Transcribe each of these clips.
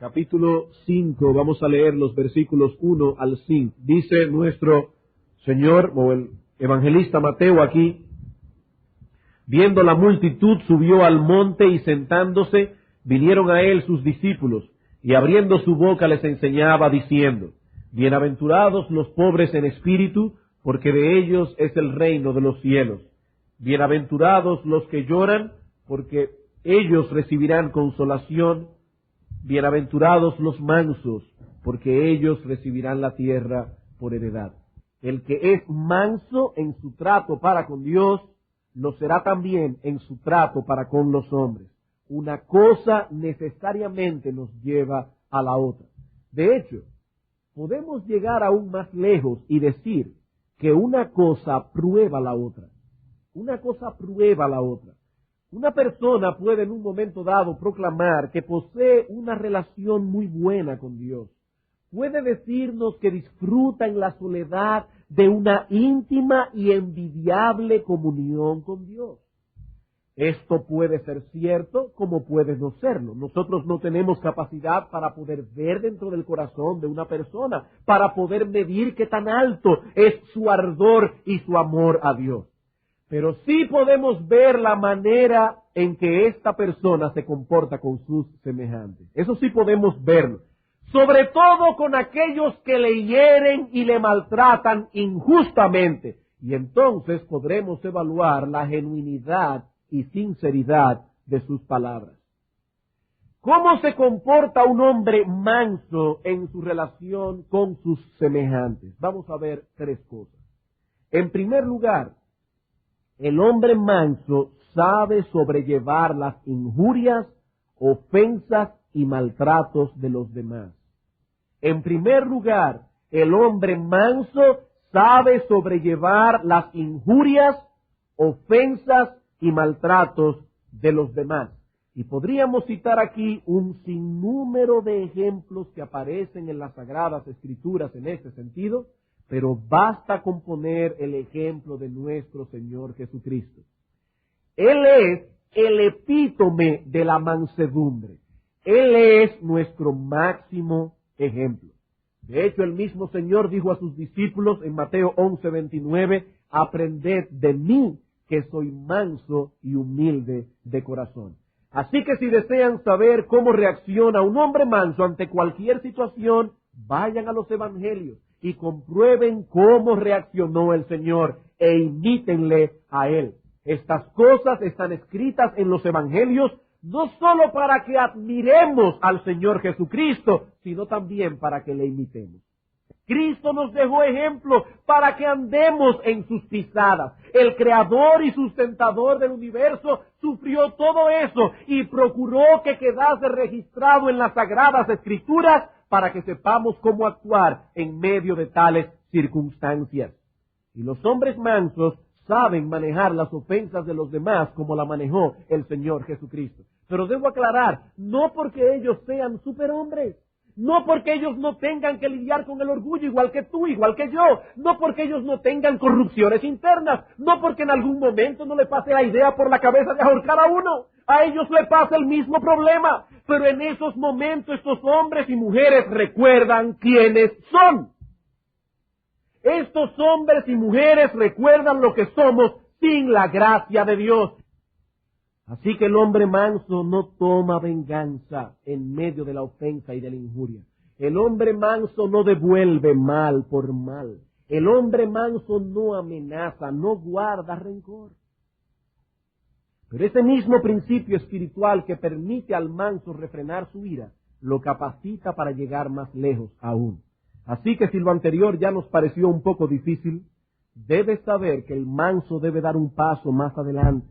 capítulo 5, vamos a leer los versículos 1 al 5. Dice nuestro Señor, o el evangelista Mateo aquí: viendo la multitud, subió al monte y sentándose, vinieron a él sus discípulos, y abriendo su boca les enseñaba, diciendo: bienaventurados los pobres en espíritu, porque de ellos es el reino de los cielos. Bienaventurados los que lloran, porque ellos recibirán consolación. Bienaventurados los mansos, porque ellos recibirán la tierra por heredad. El que es manso en su trato para con Dios, lo será también en su trato para con los hombres. Una cosa necesariamente nos lleva a la otra. De hecho, podemos llegar aún más lejos y decir que una cosa prueba la otra. Una cosa prueba la otra. Una persona puede en un momento dado proclamar que posee una relación muy buena con Dios. Puede decirnos que disfruta en la soledad de una íntima y envidiable comunión con Dios. Esto puede ser cierto como puede no serlo. Nosotros no tenemos capacidad para poder ver dentro del corazón de una persona, para poder medir qué tan alto es su ardor y su amor a Dios. Pero sí podemos ver la manera en que esta persona se comporta con sus semejantes. Eso sí podemos verlo. Sobre todo con aquellos que le hieren y le maltratan injustamente. Y entonces podremos evaluar la genuinidad y sinceridad de sus palabras. ¿Cómo se comporta un hombre manso en su relación con sus semejantes? Vamos a ver tres cosas. En primer lugar, el hombre manso sabe sobrellevar las injurias, ofensas y maltratos de los demás. En primer lugar, el hombre manso sabe sobrellevar las injurias, ofensas y maltratos de los demás. Y podríamos citar aquí un sinnúmero de ejemplos que aparecen en las Sagradas Escrituras en este sentido, pero basta con poner el ejemplo de nuestro Señor Jesucristo. Él es el epítome de la mansedumbre. Él es nuestro máximo ejemplo. De hecho, el mismo Señor dijo a sus discípulos en Mateo 11:29, aprended de mí, que soy manso y humilde de corazón. Así que si desean saber cómo reacciona un hombre manso ante cualquier situación, vayan a los evangelios y comprueben cómo reaccionó el Señor e imítenle a Él. Estas cosas están escritas en los evangelios no solo para que admiremos al Señor Jesucristo, sino también para que le imitemos. Cristo nos dejó ejemplo para que andemos en sus pisadas. El creador y sustentador del universo sufrió todo eso y procuró que quedase registrado en las Sagradas Escrituras para que sepamos cómo actuar en medio de tales circunstancias. Y los hombres mansos saben manejar las ofensas de los demás como la manejó el Señor Jesucristo. Pero debo aclarar, no porque ellos sean superhombres, no porque ellos no tengan que lidiar con el orgullo igual que tú, igual que yo, no porque ellos no tengan corrupciones internas, no porque en algún momento no le pase la idea por la cabeza de ahorcar a uno. A ellos le pasa el mismo problema, pero en esos momentos estos hombres y mujeres recuerdan quiénes son. Estos hombres y mujeres recuerdan lo que somos sin la gracia de Dios. Así que el hombre manso no toma venganza en medio de la ofensa y de la injuria. El hombre manso no devuelve mal por mal. El hombre manso no amenaza, no guarda rencor. Pero ese mismo principio espiritual que permite al manso refrenar su ira, lo capacita para llegar más lejos aún. Así que si lo anterior ya nos pareció un poco difícil, debes saber que el manso debe dar un paso más adelante.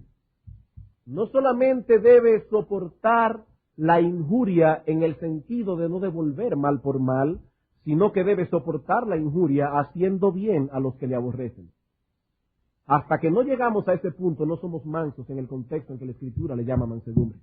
No solamente debe soportar la injuria en el sentido de no devolver mal por mal, sino que debe soportar la injuria haciendo bien a los que le aborrecen. Hasta que no llegamos a ese punto, no somos mansos en el contexto en que la Escritura le llama mansedumbre.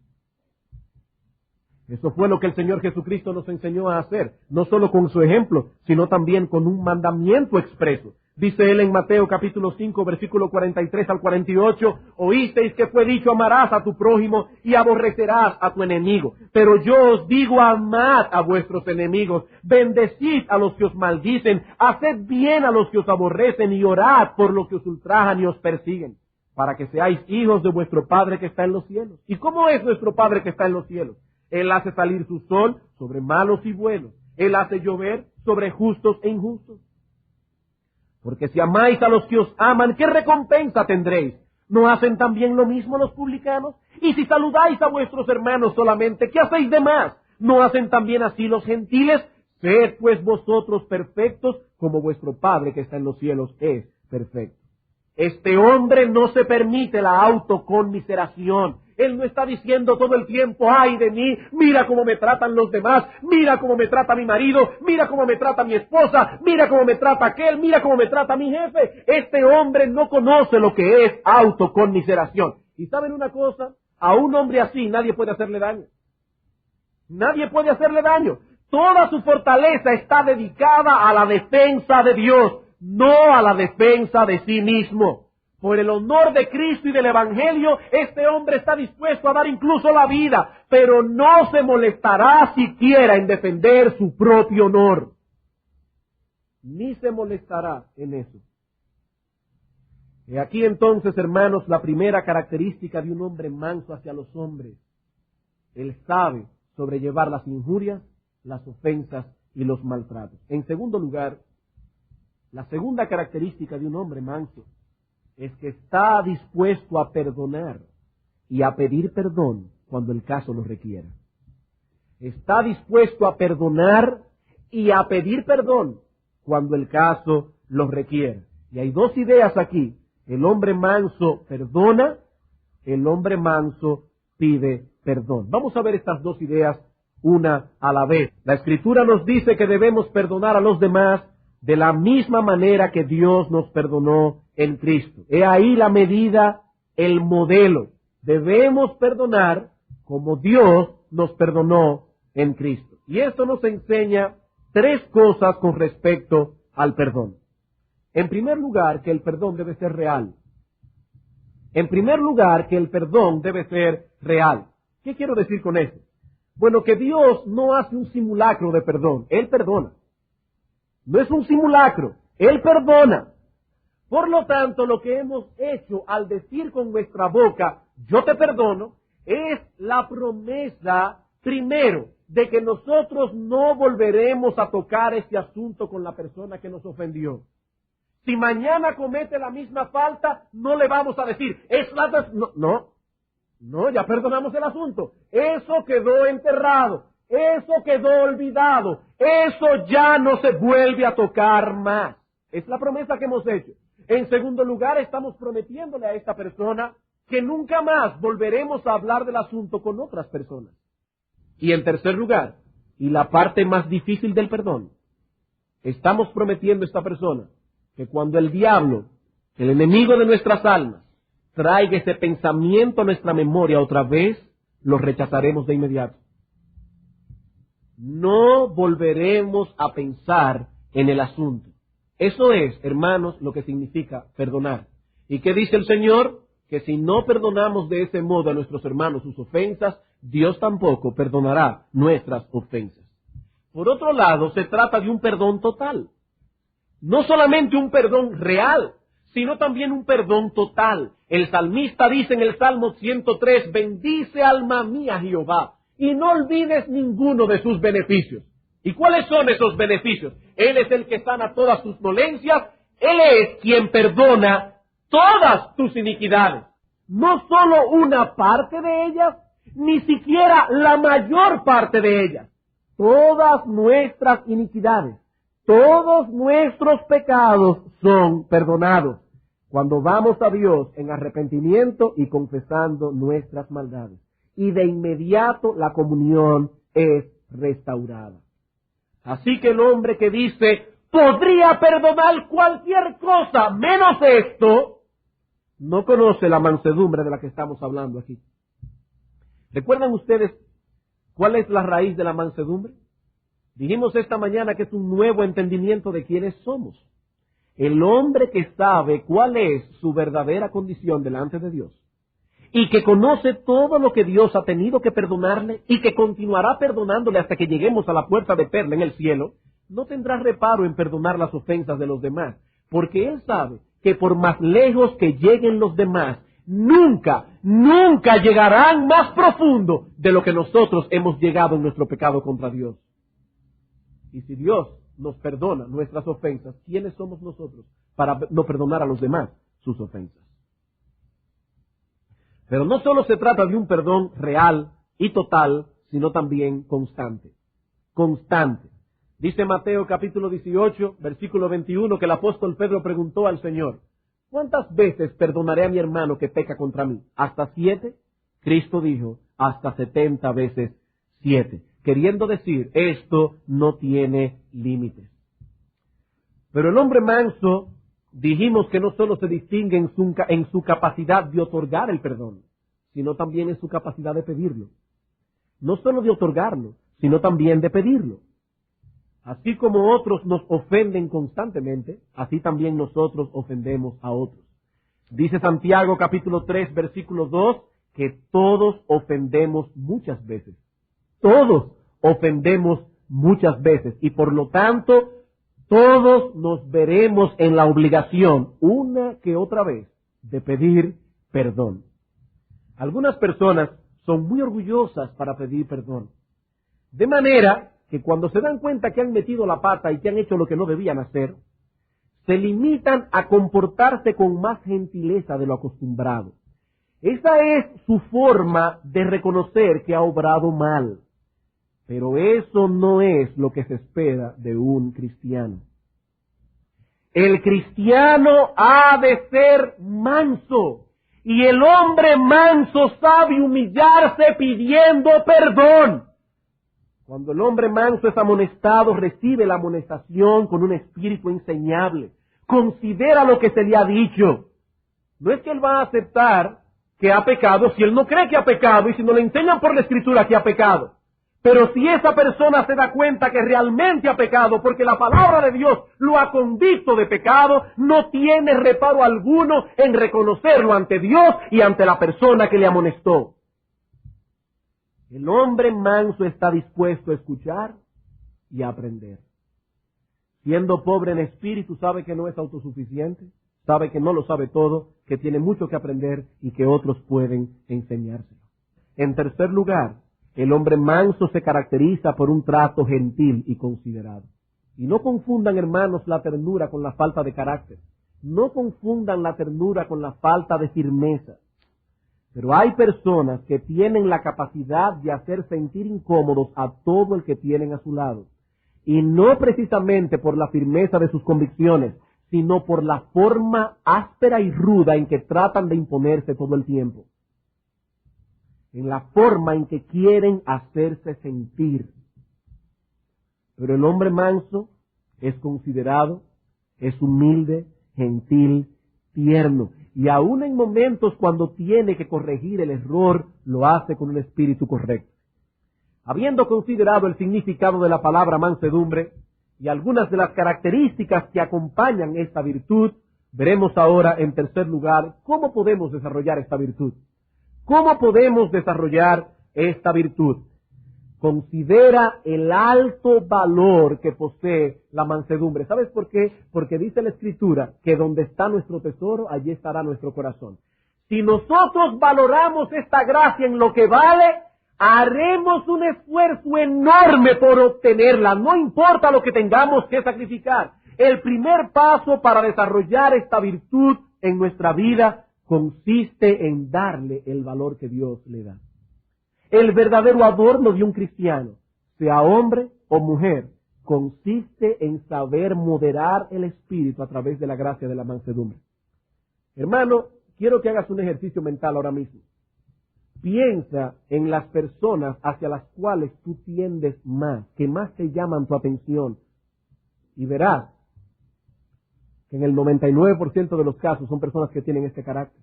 Eso fue lo que el Señor Jesucristo nos enseñó a hacer, no solo con su ejemplo, sino también con un mandamiento expreso. Dice él en Mateo capítulo 5, versículo 43 al 48, oísteis que fue dicho, amarás a tu prójimo y aborrecerás a tu enemigo. Pero yo os digo, amad a vuestros enemigos, bendecid a los que os maldicen, haced bien a los que os aborrecen y orad por los que os ultrajan y os persiguen, para que seáis hijos de vuestro Padre que está en los cielos. ¿Y cómo es nuestro Padre que está en los cielos? Él hace salir su sol sobre malos y buenos. Él hace llover sobre justos e injustos. Porque si amáis a los que os aman, ¿qué recompensa tendréis? ¿No hacen también lo mismo los publicanos? Y si saludáis a vuestros hermanos solamente, ¿qué hacéis de más? ¿No hacen también así los gentiles? Sed pues vosotros perfectos, como vuestro Padre que está en los cielos es perfecto. Este hombre no se permite la autoconmiseración. Él no está diciendo todo el tiempo, ay de mí, mira cómo me tratan los demás, mira cómo me trata mi marido, mira cómo me trata mi esposa, mira cómo me trata aquel, mira cómo me trata mi jefe. Este hombre no conoce lo que es autoconmiseración. ¿Y saben una cosa? A un hombre así nadie puede hacerle daño. Nadie puede hacerle daño. Toda su fortaleza está dedicada a la defensa de Dios, no a la defensa de sí mismo. Por el honor de Cristo y del Evangelio, este hombre está dispuesto a dar incluso la vida, pero no se molestará siquiera en defender su propio honor. Ni se molestará en eso. Y aquí entonces, hermanos, la primera característica de un hombre manso hacia los hombres. Él sabe sobrellevar las injurias, las ofensas y los maltratos. En segundo lugar, la segunda característica de un hombre manso es que está dispuesto a perdonar y a pedir perdón cuando el caso lo requiera. Está dispuesto a perdonar y a pedir perdón cuando el caso lo requiera. Y hay dos ideas aquí. El hombre manso perdona, el hombre manso pide perdón. Vamos a ver estas dos ideas una a la vez. La Escritura nos dice que debemos perdonar a los demás de la misma manera que Dios nos perdonó en Cristo. He ahí la medida, el modelo. Debemos perdonar como Dios nos perdonó en Cristo. Y esto nos enseña tres cosas con respecto al perdón. En primer lugar, que el perdón debe ser real. En primer lugar, que el perdón debe ser real. ¿Qué quiero decir con esto? Bueno, que Dios no hace un simulacro de perdón. Él perdona. No es un simulacro. Él perdona. Por lo tanto, lo que hemos hecho al decir con nuestra boca, yo te perdono, es la promesa, primero, de que nosotros no volveremos a tocar este asunto con la persona que nos ofendió. Si mañana comete la misma falta, no le vamos a decir, no, ya perdonamos el asunto. Eso quedó enterrado, eso quedó olvidado, eso ya no se vuelve a tocar más. Es la promesa que hemos hecho. En segundo lugar, estamos prometiéndole a esta persona que nunca más volveremos a hablar del asunto con otras personas. Y en tercer lugar, y la parte más difícil del perdón, estamos prometiendo a esta persona que cuando el diablo, el enemigo de nuestras almas, traiga ese pensamiento a nuestra memoria otra vez, lo rechazaremos de inmediato. No volveremos a pensar en el asunto. Eso es, hermanos, lo que significa perdonar. ¿Y qué dice el Señor? Que si no perdonamos de ese modo a nuestros hermanos sus ofensas, Dios tampoco perdonará nuestras ofensas. Por otro lado, se trata de un perdón total. No solamente un perdón real, sino también un perdón total. El salmista dice en el Salmo 103, bendice alma mía Jehová, y no olvides ninguno de sus beneficios. ¿Y cuáles son esos beneficios? Él es el que sana todas tus dolencias, Él es quien perdona todas tus iniquidades. No solo una parte de ellas, ni siquiera la mayor parte de ellas. Todas nuestras iniquidades, todos nuestros pecados son perdonados cuando vamos a Dios en arrepentimiento y confesando nuestras maldades. Y de inmediato la comunión es restaurada. Así que el hombre que dice, podría perdonar cualquier cosa menos esto, no conoce la mansedumbre de la que estamos hablando aquí. ¿Recuerdan ustedes cuál es la raíz de la mansedumbre? Dijimos esta mañana que es un nuevo entendimiento de quiénes somos. El hombre que sabe cuál es su verdadera condición delante de Dios y que conoce todo lo que Dios ha tenido que perdonarle y que continuará perdonándole hasta que lleguemos a la puerta de perla en el cielo, no tendrá reparo en perdonar las ofensas de los demás, porque él sabe que por más lejos que lleguen los demás, nunca llegarán más profundo de lo que nosotros hemos llegado en nuestro pecado contra Dios. Y si Dios nos perdona nuestras ofensas, ¿quiénes somos nosotros para no perdonar a los demás sus ofensas? Pero no solo se trata de un perdón real y total, sino también constante. Constante. Dice Mateo capítulo 18, versículo 21, que el apóstol Pedro preguntó al Señor, ¿cuántas veces perdonaré a mi hermano que peca contra mí? ¿Hasta 7? Cristo dijo, hasta 70 veces 7. Queriendo decir, esto no tiene límites. Pero el hombre manso, dijimos que no solo se distingue en su capacidad de otorgar el perdón, sino también en su capacidad de pedirlo. No solo de otorgarlo, sino también de pedirlo. Así como otros nos ofenden constantemente, así también nosotros ofendemos a otros. Dice Santiago capítulo 3, versículo 2, que todos ofendemos muchas veces. Todos ofendemos muchas veces y por lo tanto todos nos veremos en la obligación, una que otra vez, de pedir perdón. Algunas personas son muy orgullosas para pedir perdón. De manera que cuando se dan cuenta que han metido la pata y que han hecho lo que no debían hacer, se limitan a comportarse con más gentileza de lo acostumbrado. Esa es su forma de reconocer que ha obrado mal. Pero eso no es lo que se espera de un cristiano. El cristiano ha de ser manso. Y el hombre manso sabe humillarse pidiendo perdón. Cuando el hombre manso es amonestado, recibe la amonestación con un espíritu enseñable. Considera lo que se le ha dicho. No es que él va a aceptar que ha pecado si él no cree que ha pecado y si no le enseñan por la Escritura que ha pecado. Pero si esa persona se da cuenta que realmente ha pecado, porque la palabra de Dios lo ha convicto de pecado, no tiene reparo alguno en reconocerlo ante Dios y ante la persona que le amonestó. El hombre manso está dispuesto a escuchar y a aprender. Siendo pobre en espíritu, sabe que no es autosuficiente, sabe que no lo sabe todo, que tiene mucho que aprender y que otros pueden enseñárselo. En tercer lugar, el hombre manso se caracteriza por un trato gentil y considerado. Y no confundan, hermanos, la ternura con la falta de carácter. No confundan la ternura con la falta de firmeza. Pero hay personas que tienen la capacidad de hacer sentir incómodos a todo el que tienen a su lado. Y no precisamente por la firmeza de sus convicciones, sino por la forma áspera y ruda en que tratan de imponerse todo el tiempo. En la forma en que quieren hacerse sentir. Pero el hombre manso es considerado, es humilde, gentil, tierno. Y aún en momentos cuando tiene que corregir el error, lo hace con un espíritu correcto. Habiendo considerado el significado de la palabra mansedumbre y algunas de las características que acompañan esta virtud, veremos ahora en tercer lugar cómo podemos desarrollar esta virtud. ¿Cómo podemos desarrollar esta virtud? Considera el alto valor que posee la mansedumbre. ¿Sabes por qué? Porque dice la Escritura que donde está nuestro tesoro, allí estará nuestro corazón. Si nosotros valoramos esta gracia en lo que vale, haremos un esfuerzo enorme por obtenerla. No importa lo que tengamos que sacrificar. El primer paso para desarrollar esta virtud en nuestra vida consiste en darle el valor que Dios le da. El verdadero adorno de un cristiano, sea hombre o mujer, consiste en saber moderar el espíritu a través de la gracia de la mansedumbre. Hermano, quiero que hagas un ejercicio mental ahora mismo. Piensa en las personas hacia las cuales tú tiendes más, que más te llaman tu atención, y verás que en el 99% de los casos son personas que tienen este carácter.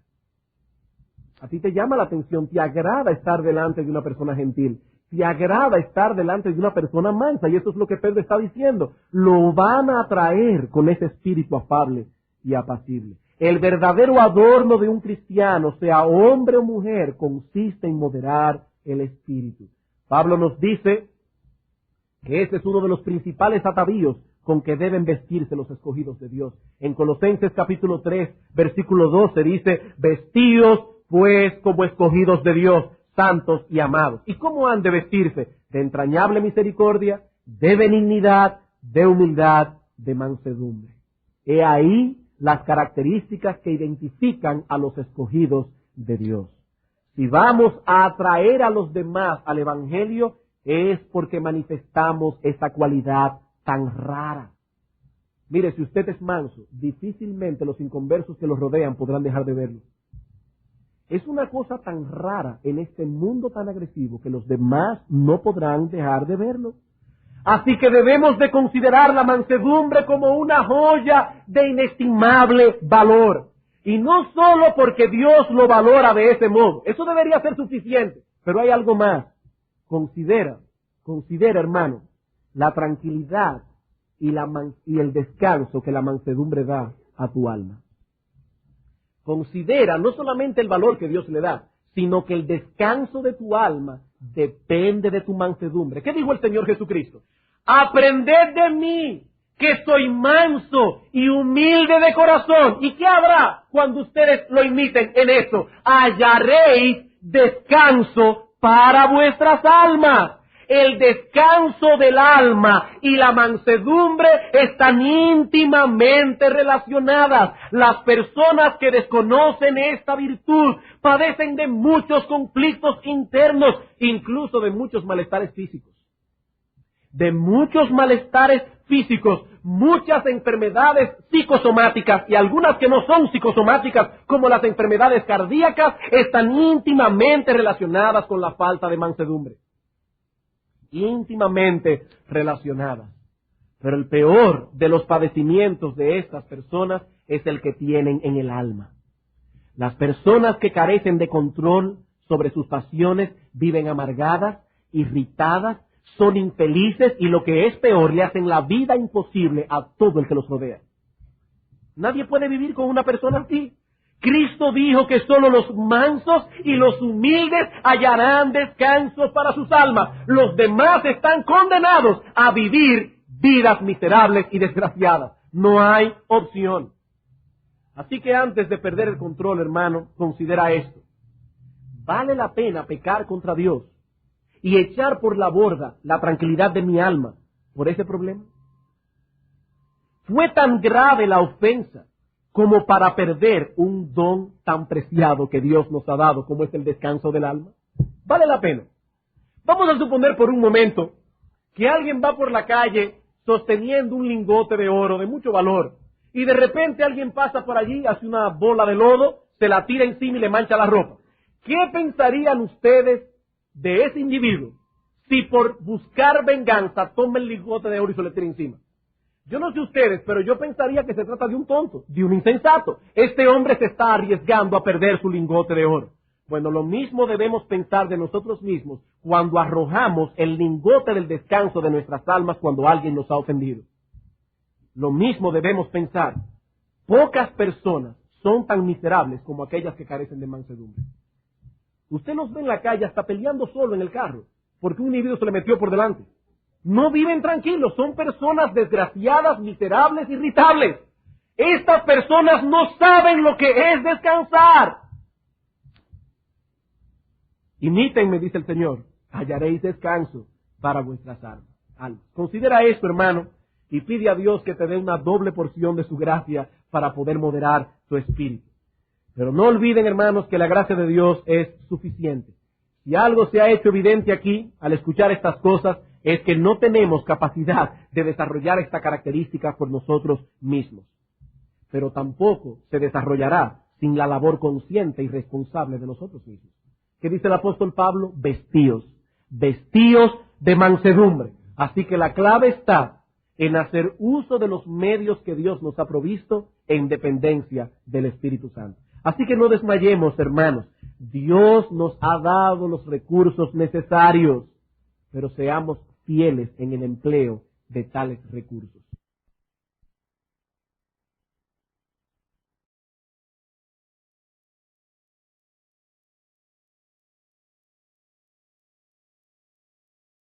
A ti te llama la atención, te agrada estar delante de una persona gentil, se agrada estar delante de una persona mansa, y eso es lo que Pedro está diciendo. Lo van a atraer con ese espíritu afable y apacible. El verdadero adorno de un cristiano, sea hombre o mujer, consiste en moderar el espíritu. Pablo nos dice que ese es uno de los principales atavíos con que deben vestirse los escogidos de Dios. En Colosenses capítulo 3, versículo 12 dice, vestíos pues como escogidos de Dios, santos y amados. ¿Y cómo han de vestirse? De entrañable misericordia, de benignidad, de humildad, de mansedumbre. He ahí las características que identifican a los escogidos de Dios. Si vamos a atraer a los demás al Evangelio, es porque manifestamos esa cualidad tan rara. Mire, si usted es manso, difícilmente los inconversos que los rodean podrán dejar de verlo. Es una cosa tan rara en este mundo tan agresivo que los demás no podrán dejar de verlo. Así que debemos de considerar la mansedumbre como una joya de inestimable valor. Y no solo porque Dios lo valora de ese modo. Eso debería ser suficiente. Pero hay algo más. Considera, hermano, la tranquilidad y el descanso que la mansedumbre da a tu alma. Considera no solamente el valor que Dios le da, sino que el descanso de tu alma depende de tu mansedumbre. ¿Qué dijo el Señor Jesucristo? Aprended de mí, que soy manso y humilde de corazón. ¿Y qué habrá cuando ustedes lo imiten en eso? Hallaréis descanso para vuestras almas. El descanso del alma y la mansedumbre están íntimamente relacionadas. Las personas que desconocen esta virtud padecen de muchos conflictos internos, incluso de muchos malestares físicos. Muchas enfermedades psicosomáticas y algunas que no son psicosomáticas, como las enfermedades cardíacas, están íntimamente relacionadas con la falta de mansedumbre. Íntimamente relacionadas. Pero el peor de los padecimientos de estas personas es el que tienen en el alma. Las personas que carecen de control sobre sus pasiones viven amargadas, irritadas, son infelices y lo que es peor, le hacen la vida imposible a todo el que los rodea. Nadie puede vivir con una persona así. Cristo dijo que solo los mansos y los humildes hallarán descanso para sus almas. Los demás están condenados a vivir vidas miserables y desgraciadas. No hay opción. Así que antes de perder el control, hermano, considera esto. ¿Vale la pena pecar contra Dios y echar por la borda la tranquilidad de mi alma por ese problema? ¿Fue tan grave la ofensa como para perder un don tan preciado que Dios nos ha dado, como es el descanso del alma? ¿Vale la pena? Vamos a suponer por un momento que alguien va por la calle sosteniendo un lingote de oro de mucho valor, y de repente alguien pasa por allí, hace una bola de lodo, se la tira encima y le mancha la ropa. ¿Qué pensarían ustedes de ese individuo si por buscar venganza toma el lingote de oro y se le tira encima? Yo no sé ustedes, pero yo pensaría que se trata de un tonto, de un insensato. Este hombre se está arriesgando a perder su lingote de oro. Bueno, lo mismo debemos pensar de nosotros mismos cuando arrojamos el lingote del descanso de nuestras almas cuando alguien nos ha ofendido. Lo mismo debemos pensar. Pocas personas son tan miserables como aquellas que carecen de mansedumbre. Usted los ve en la calle hasta peleando solo en el carro, porque un individuo se le metió por delante. No viven tranquilos, son personas desgraciadas, miserables, irritables. Estas personas no saben lo que es descansar. Imítenme, dice el Señor, hallaréis descanso para vuestras almas. Considera esto, hermano, y pide a Dios que te dé una doble porción de su gracia para poder moderar tu espíritu. Pero no olviden, hermanos, que la gracia de Dios es suficiente. Si algo se ha hecho evidente aquí, al escuchar estas cosas, es que no tenemos capacidad de desarrollar esta característica por nosotros mismos. Pero tampoco se desarrollará sin la labor consciente y responsable de nosotros mismos. ¿Qué dice el apóstol Pablo? Vestíos de mansedumbre. Así que la clave está en hacer uso de los medios que Dios nos ha provisto en dependencia del Espíritu Santo. Así que no desmayemos, hermanos. Dios nos ha dado los recursos necesarios. pero seamos fieles en el empleo de tales recursos.